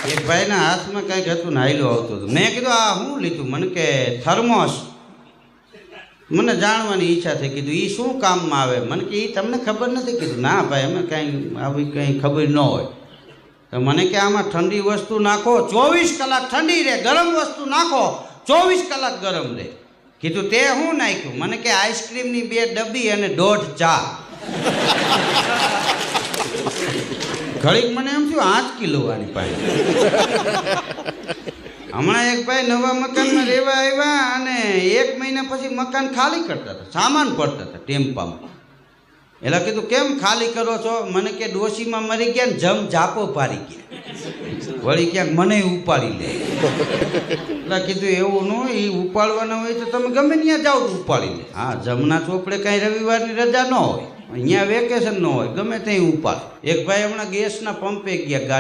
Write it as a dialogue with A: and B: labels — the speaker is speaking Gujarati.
A: એક ભાઈના હાથમાં કંઈક હતું ને હાઈલો આવતો હતો. મેં કીધું આ શું લીધું? મને કે થર્મોસ. મને જાણવાની ઈચ્છા થઈ. કીધું એ શું કામમાં આવે? મને કે એ તમને ખબર નથી? કીધું ના ભાઈ, અમે કાંઈ આવી કંઈ ખબર ન હોય. તો મને કે આમાં ઠંડી વસ્તુ નાખો 24 કલાક ઠંડી રહે, ગરમ વસ્તુ નાખો 24 કલાક ગરમ રહે. કીધું તે શું નાખ્યું? મને કે આઈસ્ક્રીમની 2 ડબ્બી અને 1.5 ચા. ઘડીક મને એમ થયું 8 કિલો આની પાસે. હમણાં એક ભાઈ નવા મકાનમાં રહેવા આવ્યા અને 1 મહિના પછી મકાન ખાલી કરતા હતા, સામાન પડતા હતા ટેમ્પામાં. એટલે કીધું કેમ ખાલી કરો છો? મને કે ડોશીમાં મરી ગયા ને જમ જાપો પાડી ગયા, વળી ક્યાંક મને ઉપાડી લે. એટલે કીધું એવું ન હોય, એ ઉપાડવાના હોય તો તમે ગમે ત્યાં જાઓ તો ઉપાડી લે. હા, જમના ચોપડે કાંઈ રવિવારની રજા ન હોય, અહીંયા વેકેશન ન હોય, ગમે ત્યાં ઉપાડ. એક ભાઈ હમણાં ગેસના પંપે ગયા ગાડી